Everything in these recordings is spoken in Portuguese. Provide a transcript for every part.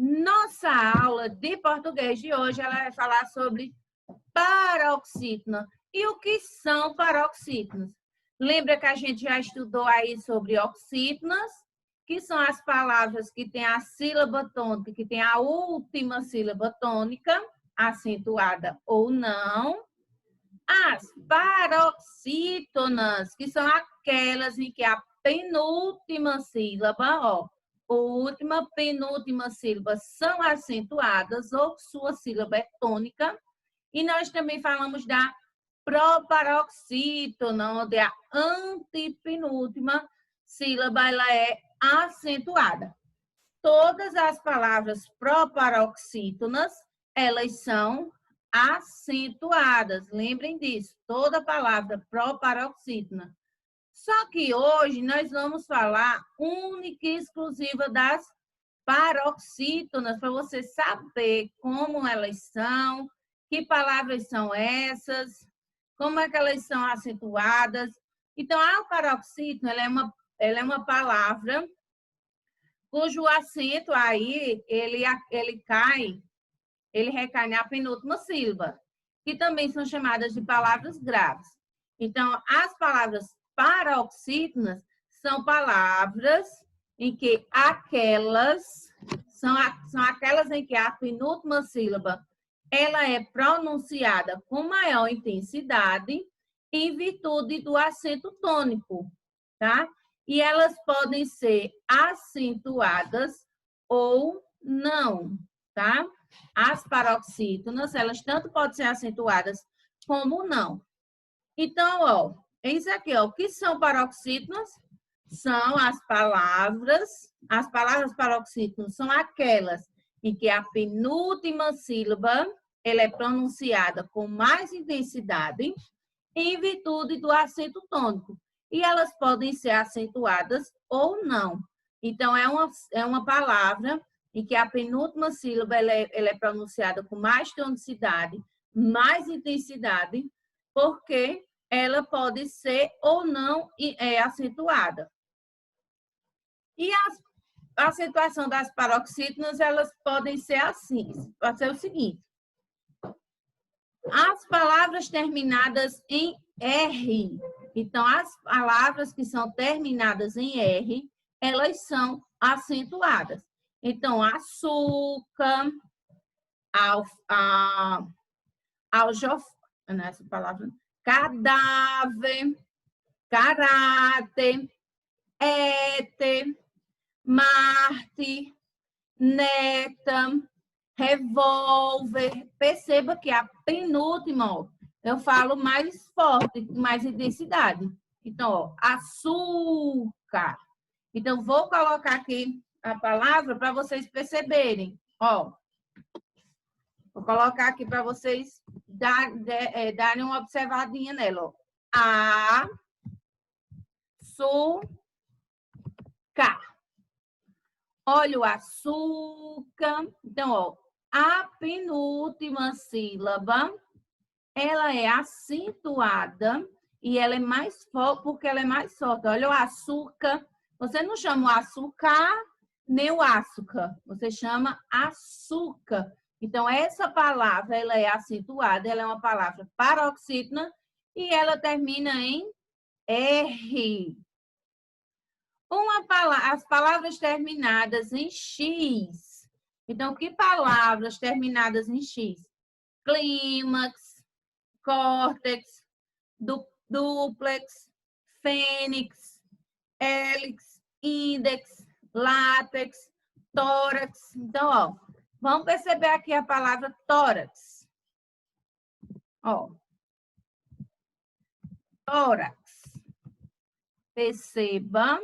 Nossa aula de português de hoje ela vai falar sobre paroxítonas. E o que são paroxítonas? Lembra que a gente já estudou aí sobre oxítonas, que são as palavras que têm a sílaba tônica, que tem a última sílaba tônica, acentuada ou não. As paroxítonas, que são aquelas em que a penúltima sílaba, última, penúltima sílaba são acentuadas ou sua sílaba é tônica. E nós também falamos da proparoxítona, onde a antepenúltima sílaba ela é acentuada. Todas as palavras proparoxítonas, elas são acentuadas. Lembrem disso, toda palavra proparoxítona. Só que hoje nós vamos falar única e exclusiva das paroxítonas, para você saber como elas são, que palavras são essas, como é que elas são acentuadas. Então, a paroxítona ela é uma palavra cujo acento aí, ele recai na penúltima sílaba, que também são chamadas de palavras graves. Então, as palavras paroxítonas são palavras em que são aquelas em que a penúltima sílaba ela é pronunciada com maior intensidade em virtude do acento tônico, tá? E elas podem ser acentuadas ou não, tá? As paroxítonas, elas tanto podem ser acentuadas como não. Então, isso aqui, o que são paroxítonas? São as palavras paroxítonas são aquelas em que a penúltima sílaba ela é pronunciada com mais intensidade em virtude do acento tônico. E elas podem ser acentuadas ou não. Então, é uma palavra em que a penúltima sílaba ela é pronunciada com mais tonicidade, mais intensidade, porque ela pode ser ou não acentuada. E a acentuação das paroxítonas, elas podem ser assim, pode ser o seguinte. As palavras terminadas em R. Então, as palavras que são terminadas em R, elas são acentuadas. Então, açúcar, essa palavra, cadáver, caráter, éter, Marte, neta, revólver. Perceba que a penúltima, eu falo mais forte, mais intensidade. Então, açúcar. Então, vou colocar aqui a palavra para vocês perceberem. Vou colocar aqui para vocês darem uma observadinha nela. Açúcar. Olha o açúcar. Então, a penúltima sílaba, ela é acentuada e ela é mais forte porque ela é mais forte. Olha o açúcar. Você não chama o açúcar nem o açúcar. Você chama açúcar. Então, essa palavra, ela é acentuada. Ela é uma palavra paroxítona e ela termina em R. As palavras terminadas em X. Então, que palavras terminadas em X? Clímax, córtex, dúplex, fênix, hélix, índex, látex, tórax. Então, vamos perceber aqui a palavra tórax. Tórax. Perceba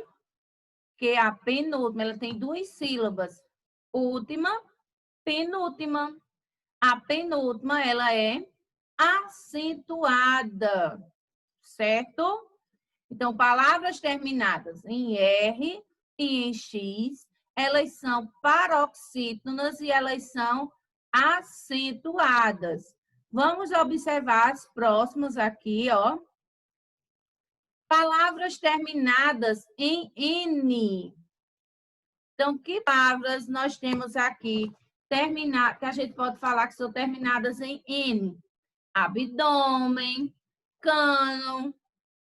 que a penúltima, ela tem duas sílabas. Última, penúltima. A penúltima, ela é acentuada, certo? Então, palavras terminadas em R e em X, elas são paroxítonas e elas são acentuadas. Vamos observar as próximas aqui, Palavras terminadas em N. Então, que palavras nós temos aqui que a gente pode falar que são terminadas em N? Abdômen, cânon,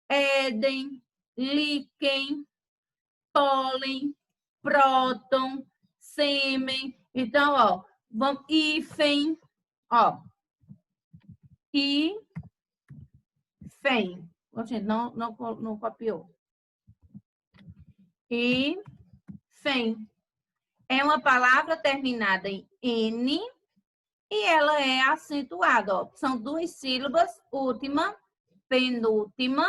éden, líquen, pólen, próton, sêmen. Então, ó, vamos, hífen, ó, hífen. Gente, não copiou. Hífen. É uma palavra terminada em N e ela é acentuada. Ó. São duas sílabas, última, penúltima,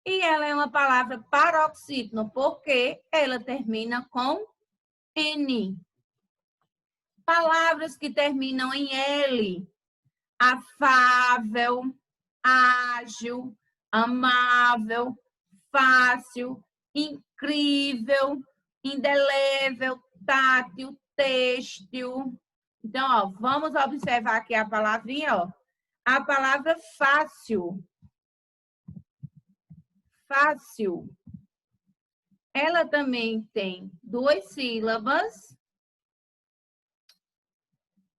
e ela é uma palavra paroxítona, porque ela termina com N. Palavras que terminam em L. Afável, ágil, amável, fácil, incrível, indelével, tátil, têxtil. Então, ó, vamos observar aqui a palavrinha, ó. A palavra fácil. Fácil. Ela também tem duas sílabas.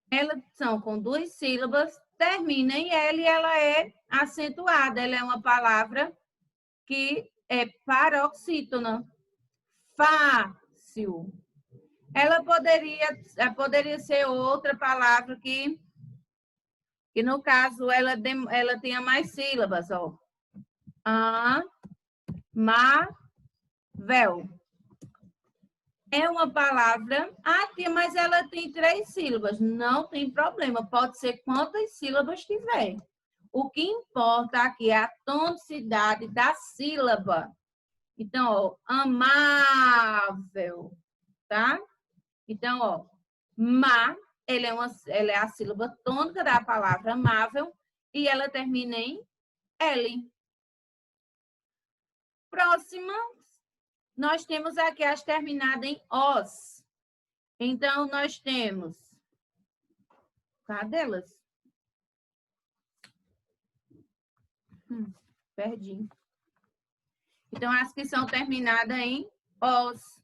Elas são com duas sílabas, termina em L e ela é acentuada. Ela é uma palavra que é paroxítona. Fácil. Ela poderia ser outra palavra que no caso, ela tenha mais sílabas, ó. Amável. É uma palavra... mas ela tem 3 sílabas. Não tem problema. Pode ser quantas sílabas tiver. O que importa aqui é a tonicidade da sílaba. Então, ó, amável, tá? Então, ó, ela é a sílaba tônica da palavra amável e ela termina em L. Próxima, nós temos aqui as terminadas em os. Então, nós temos... Cadê elas? Perdi. Então, as que são terminadas em os.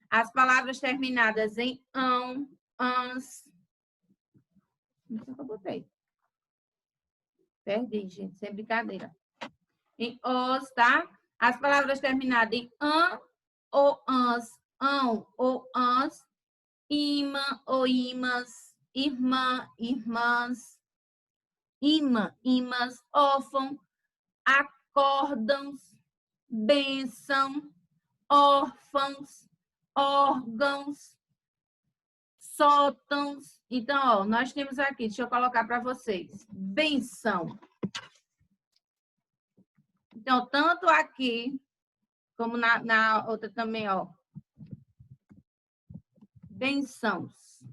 As palavras terminadas em ão, ans. Não sei o que eu botei. Perdi, gente, sem brincadeira. Em os, tá? As palavras terminadas em an ou ans, ão ou ans, imã ou imãs, irmã, irmãs, imã, imãs, órfão, acórdãos, bênção, órfãos, órgãos, sótãos. Então, ó, nós temos aqui, deixa eu colocar para vocês, benção. Então, tanto aqui, como na outra também, ó, bençãos.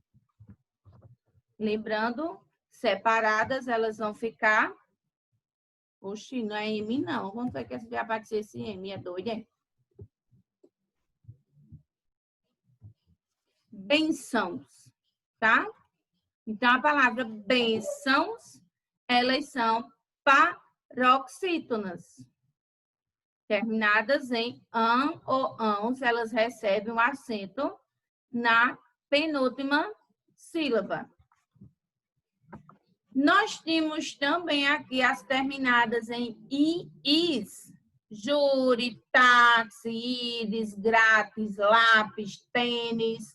Lembrando, separadas, elas vão ficar... Oxi, não é M, não. Como foi que vai aparecer esse M? É doido, é? Bençãos, tá? Então, a palavra bênçãos, elas são paroxítonas. Terminadas em an ou ãos, elas recebem um acento na penúltima sílaba. Nós temos também aqui as terminadas em i, is. Júri, táxi, íris, grátis, lápis, tênis.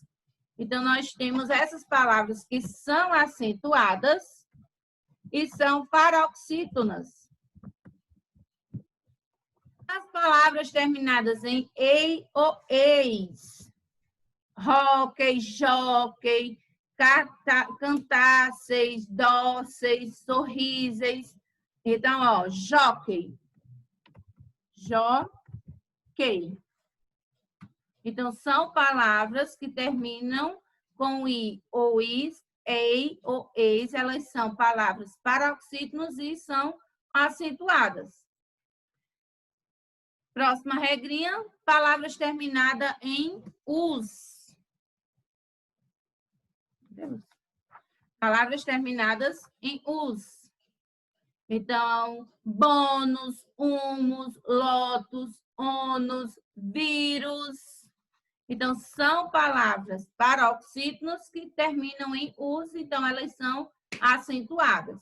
Então, nós temos essas palavras que são acentuadas e são paroxítonas. As palavras terminadas em ei ou eis. Hóquei, jóquei, cantasseis, dóceis, sorriseis. Então, ó, jóquei. Jóquei. Então, são palavras que terminam com i ou is, ei ou eis. Elas são palavras paroxítonas e são acentuadas. Próxima regrinha, palavras terminadas em us. Palavras terminadas em us. Então, bônus, humus, lotus, ônus, vírus. Então, são palavras paroxítonas que terminam em us, então elas são acentuadas.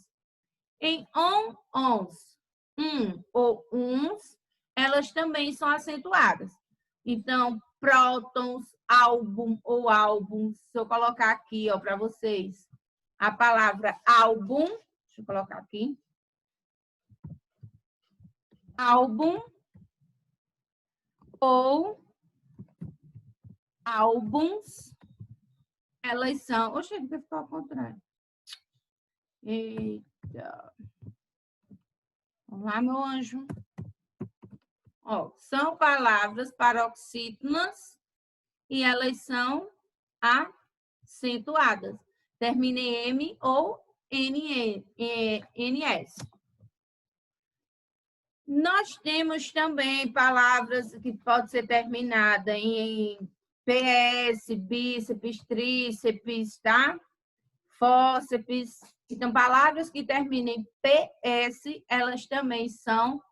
Em ons, ou uns, elas também são acentuadas. Então, prótons, álbum ou álbuns, se eu colocar aqui, ó, para vocês, a palavra álbum, deixa eu colocar aqui, álbum ou álbuns, elas são... Oxe, ele ficou ao contrário. Eita. Vamos lá, meu anjo. Ó, são palavras paroxítonas e elas são acentuadas. Termina em M ou NS. Nós temos também palavras que podem ser terminadas em PS, bíceps, tríceps, tá? Fórceps. Então, palavras que terminam em PS, elas também são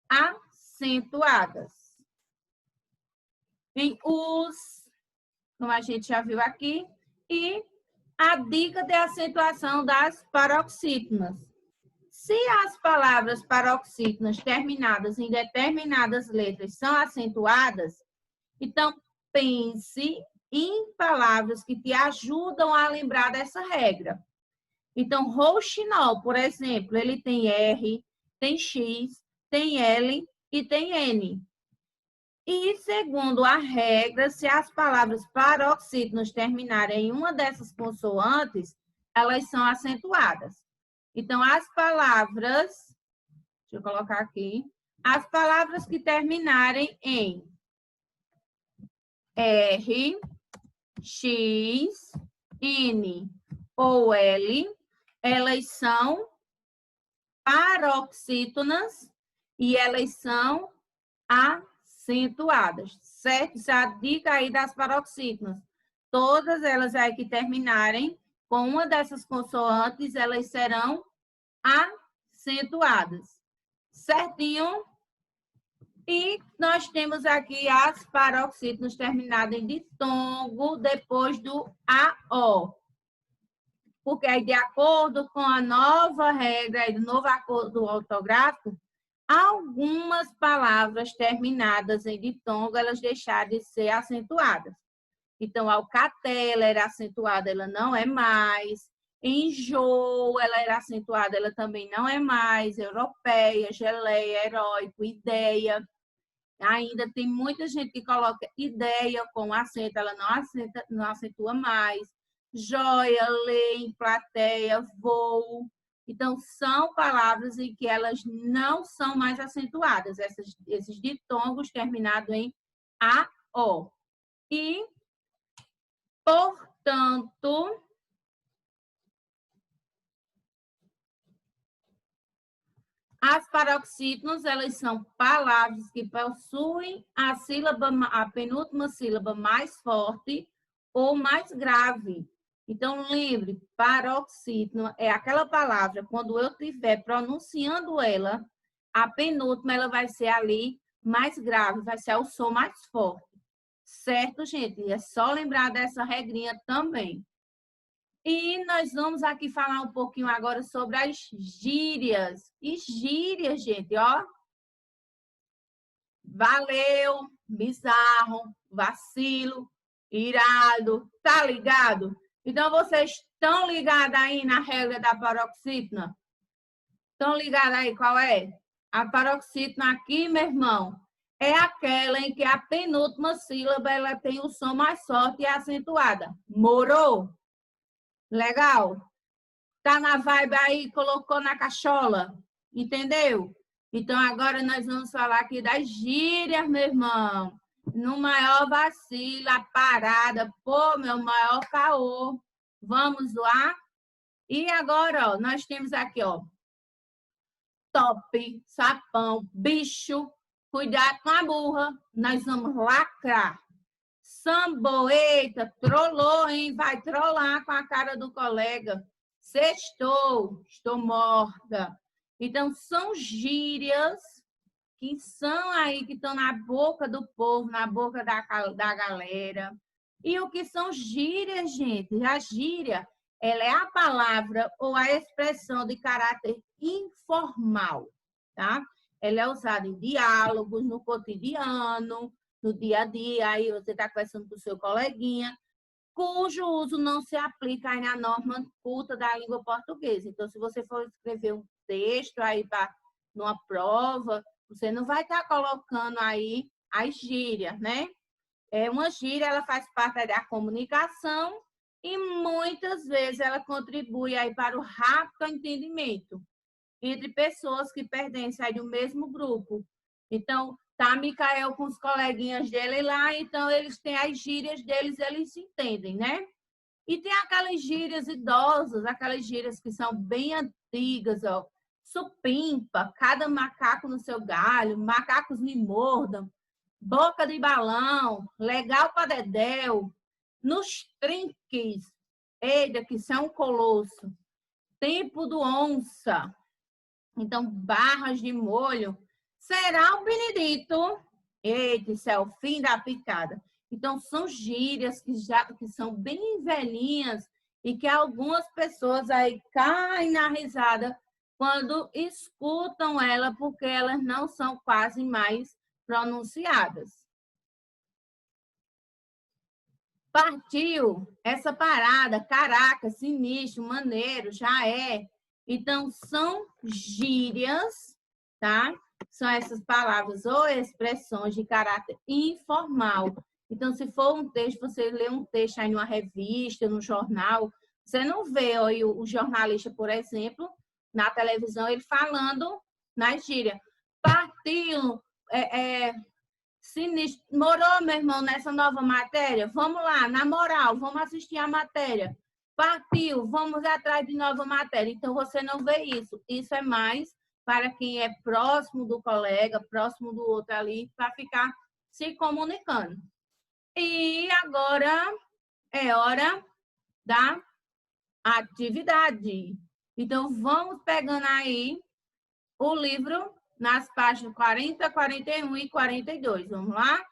acentuadas. Em us, como a gente já viu aqui, e a dica de acentuação das paroxítonas. Se as palavras paroxítonas terminadas em determinadas letras são acentuadas, então pense em palavras que te ajudam a lembrar dessa regra. Então, rouxinol, por exemplo, ele tem R, tem X, tem L e tem N. E, segundo a regra, se as palavras paroxítonas terminarem em uma dessas consoantes, elas são acentuadas. Então, as palavras, deixa eu colocar aqui, as palavras que terminarem em R, X, N ou L, elas são paroxítonas e elas são acentuadas, certo? Isso é a dica aí das paroxítonas. Todas elas aí que terminarem com uma dessas consoantes, elas serão acentuadas. Certinho? E nós temos aqui as paroxítonas terminadas em ditongo depois do AO. Porque aí, de acordo com a nova regra, do novo acordo ortográfico, algumas palavras terminadas em ditongo, elas deixaram de ser acentuadas. Então, alcatel era acentuada, ela não é mais. Enjoo, ela era acentuada, ela também não é mais. Europeia, geleia, heróico, ideia. Ainda tem muita gente que coloca ideia com acento, ela não acentua mais. Joia, lei, plateia, voo. Então, são palavras em que elas não são mais acentuadas, esses ditongos terminados em AO. E, portanto, as paroxítonas, elas são palavras que possuem a penúltima sílaba mais forte ou mais grave. Então, lembre, paroxítono é aquela palavra, quando eu estiver pronunciando ela, a penúltima ela vai ser ali mais grave, vai ser o som mais forte. Certo, gente? É só lembrar dessa regrinha também. E nós vamos aqui falar um pouquinho agora sobre as gírias. E gírias, gente, ó. Valeu, bizarro, vacilo, irado, tá ligado? Então, vocês estão ligados aí na regra da paroxítona? Estão ligados aí qual é? A paroxítona aqui, meu irmão, é aquela em que a penúltima sílaba ela tem o som mais forte e acentuada. Morou? Legal? Tá na vibe aí, colocou na cachola? Entendeu? Então, agora nós vamos falar aqui das gírias, meu irmão. No maior vacilo, a parada, pô, meu maior caô. Vamos lá? E agora, ó, nós temos aqui, ó, top, sapão, bicho, cuidado com a burra, nós vamos lacrar. Samboeita, trollou, hein? Vai trollar com a cara do colega. Sextou, estou morta. Então, são gírias que são aí, que estão na boca do povo, na boca da galera. E o que são gírias, gente? A gíria, ela é a palavra ou a expressão de caráter informal, tá? Ela é usada em diálogos, no cotidiano, no dia a dia, aí você está conversando com o seu coleguinha, cujo uso não se aplica aí na norma culta da língua portuguesa. Então, se você for escrever um texto aí para numa prova, você não vai estar colocando aí as gírias, né? Uma gíria, ela faz parte da comunicação e muitas vezes ela contribui aí para o rápido entendimento entre pessoas que pertencem aí do mesmo grupo. Então, tá Micael com os coleguinhas dele lá, então eles têm as gírias deles, eles se entendem, né? E tem aquelas gírias idosas, aquelas gírias que são bem antigas, ó. Supimpa, cada macaco no seu galho, macacos me mordam, boca de balão, legal para dedéu, nos trinques, eita, que são um colosso, tempo do onça, então barras de molho, será o Benedito, eita, isso é o fim da picada. Então, são gírias que são bem velhinhas e que algumas pessoas aí caem na risada quando escutam ela, porque elas não são quase mais pronunciadas. Partiu, essa parada, caraca, sinistro, maneiro, já é. Então, são gírias, tá? São essas palavras ou expressões de caráter informal. Então, se for um texto, você lê um texto aí numa revista, no jornal, você não vê aí o jornalista, por exemplo, na televisão, ele falando na gíria. Partiu, sinistro. Morou, meu irmão, nessa nova matéria? Vamos lá, na moral, vamos assistir a matéria. Partiu, vamos atrás de nova matéria. Então, você não vê isso. Isso é mais para quem é próximo do colega, próximo do outro ali, para ficar se comunicando. E agora é hora da atividade. Então, vamos pegando aí o livro nas páginas 40, 41 e 42. Vamos lá?